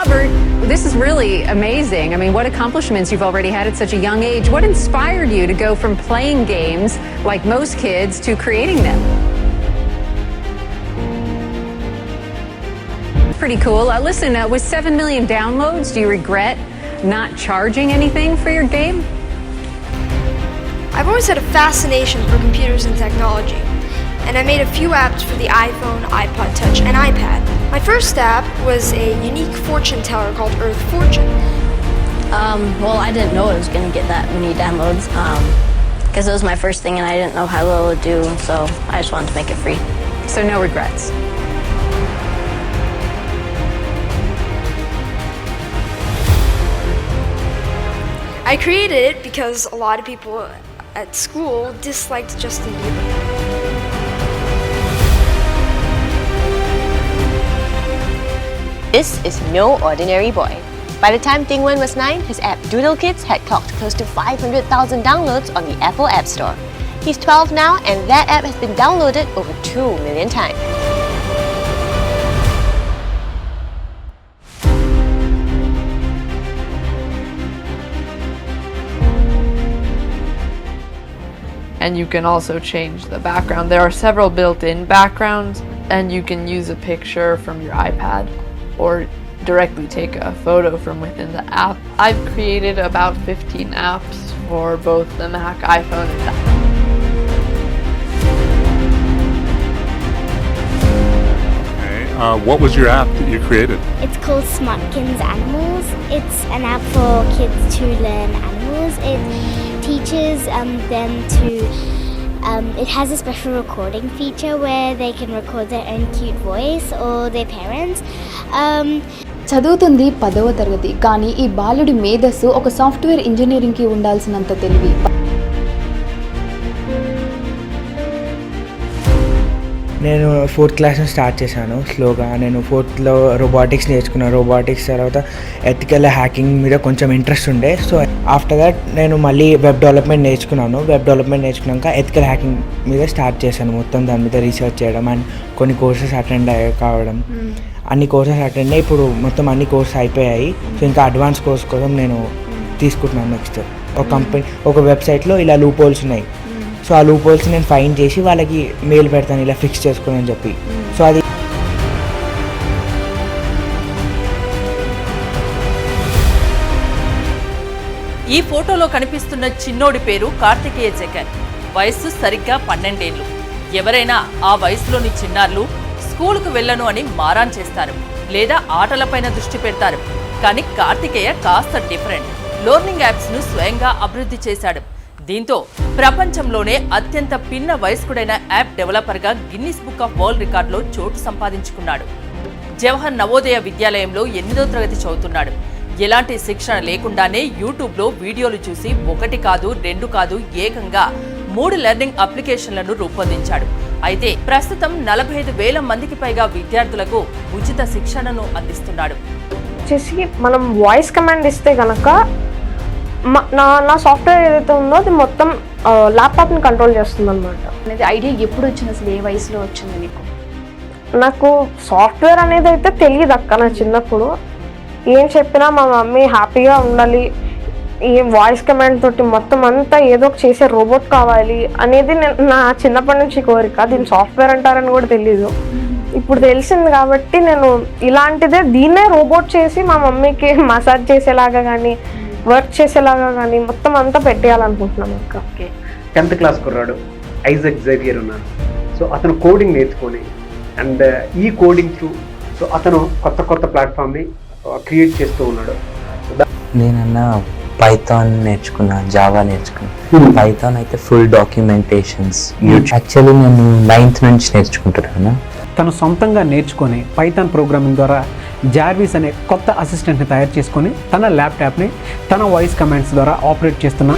Hubbard, this is really amazing. I mean, what accomplishments you've already had at such a young age. What inspired you to go from playing games like most kids to creating them? Pretty cool. Listen, with 7 million downloads, do you regret not charging anything for your game? I've always had a fascination for computers and technology, and I made a few apps for the iPhone, iPod Touch, and iPad. My first app was a unique fortune teller called Earth Fortune. Well, I didn't know it was going to get that many downloads because it was my first thing and I didn't know how well it would do, so I just wanted to make it free. So no regrets. I created it because a lot of people at school disliked Justin Bieber. This is no ordinary boy. By the time Dingwen was 9, his app Doodle Kids had clocked close to 500,000 downloads on the Apple App Store. He's 12 now, and that app has been downloaded over 2 million times. And you can also change the background. There are several built-in backgrounds, and you can use a picture from your iPad or directly take a photo from within the app. I've created about 15 apps for both the Mac, iPhone, and tablet. What was your app that you created? It's called Smartkins Animals. It's an app for kids to learn animals. It teaches them to, it has a special recording feature where they can record their own cute voice or their parents. చదువుతుంది 10వ తరగతి కానీ ఈ బాలుడి మేధస్సు ఒక software ఇంజనీరింగ్కి ఉండాల్సినంత తెలివి. నేను 4th క్లాస్ నుంచి స్టార్ట్ చేశాను స్లోగా. నేను 4th రోబోటిక్స్ నేర్చుకున్నాను. రోబోటిక్స్ తర్వాత ఎథికల్ హ్యాకింగ్ మీద కొంచెం ఇంట్రెస్ట్ ఉండే. సో ఆఫ్టర్ దట్ నేను మళ్ళీ వెబ్ డెవలప్మెంట్ నేర్చుకున్నాను. వెబ్ డెవలప్మెంట్ నేర్చుకున్నాక ఎథికల్ హ్యాకింగ్ మీద స్టార్ట్ చేశాను. మొత్తం దాని మీద రీసెర్చ్ చేయడం అండ్ కొన్ని కోర్సెస్ అటెండ్ కావడం. అన్ని కోర్సెస్ అటెండ్ అయ్యి ఇప్పుడు మొత్తం అన్ని కోర్సెస్ అయిపోయాయి. సో ఇంకా అడ్వాన్స్ కోర్స్ కోసం నేను తీసుకుంటున్నాను నెక్స్ట్. ఒక కంపెనీ ఒక వెబ్సైట్లో ఇలా లూప్ హోల్స్ ఉన్నాయి. సో ఆ లూప్ హోల్స్ నేను ఫైండ్ చేసి వాళ్ళకి మెయిల్ పెడతాను ఇలా ఫిక్స్ చేసుకోని అని చెప్పి. సో అది ఈ ఫోటోలో కనిపిస్తున్న చిన్నోడి పేరు కార్తికేయ జగన్. వయస్సు సరిగ్గా 12 ఏళ్లు. ఎవరైనా ఆ వయసులోని చిన్నారులు స్కూలుకు వెళ్ళను అని మారాన్ చేస్తారు లేదా ఆటలపైన దృష్టి పెడతారు. కానీ కార్తికేయ కాస్త డిఫరెంట్. లెర్నింగ్ యాప్స్ ను స్వయంగా అభివృద్ధి చేశాడు. దీంతో ప్రపంచంలోనే అత్యంత పిన్న వయస్కుడైన యాప్ డెవలపర్గా గిన్నిస్ బుక్ ఆఫ్ వరల్డ్ రికార్డులో చోటు సంపాదించుకున్నాడు. జవహర్ నవోదయ విద్యాలయంలో 8వ తరగతి చదువుతున్నాడు. ఎలాంటి శిక్షణ లేకుండానే యూట్యూబ్లో వీడియోలు చూసి 1 కాదు 2 కాదు ఏకంగా 3 లెర్నింగ్ అప్లికేషన్లను రూపొందించాడు. అయితే ప్రస్తుతం 45,000 మందికి పైగా విద్యార్థులకు ఉచిత శిక్షణను అందిస్తున్నాడు. మనం వాయిస్ కమాండ్ ఇస్తే గనక నా సాఫ్ట్వేర్ ఏదైతే ఉందో అది మొత్తం ల్యాప్టాప్ని కంట్రోల్ చేస్తుంది అనమాట. అనేది ఐడియా ఎప్పుడు వచ్చింది, అసలు ఏ వయసులో వచ్చింది నీకు? నాకు సాఫ్ట్వేర్ అనేది అయితే తెలియదు అక్క. నా చిన్నప్పుడు ఏం చెప్పినా మా మమ్మీ హ్యాపీగా ఉండాలి, ఈ వాయిస్ కమాండ్ తోటి మొత్తం అంతా ఏదో ఒక చేసే రోబోట్ కావాలి అనేది నా చిన్నప్పటి నుంచి కోరిక. దీన్ని సాఫ్ట్వేర్ అంటారని కూడా తెలీదు. ఇప్పుడు తెలిసింది కాబట్టి నేను ఇలాంటిదే దీన్నే రోబోట్ చేసి మా మమ్మీకి మసాజ్ చేసేలాగా కానీ వర్క్ చేసేలాగా కానీ మొత్తం అంతా పెట్టేయాలనుకుంటున్నాను అక్క. 10th క్లాస్ కుర్రాడు ఐజక్ జేవియర్ ఉన్నారు. సో అతను కోడింగ్ నేర్చుకొని అండ్ ఈ కోడింగ్ త్రూ సో అతను కొత్త ప్లాట్ఫామ్ని క్రియేట్ చేస్తూ ఉన్నాడు. నేనన్నా పైథాన్ నేర్చుకున్నా, జావా నేర్చుకున్నా. పైథాన్ అయితే ఫుల్ డాక్యుమెంటేషన్స్. యాక్చువల్లీ నేను 9th నుంచి నేర్చుకుంటున్నాను. తను సొంతంగా నేర్చుకొని పైథాన్ ప్రోగ్రామింగ్ ద్వారా జార్విస్ అనే కొత్త అసిస్టెంట్ని తయారు చేసుకొని తన ల్యాప్టాప్ని తన వాయిస్ కమాండ్స్ ద్వారా ఆపరేట్ చేస్తున్న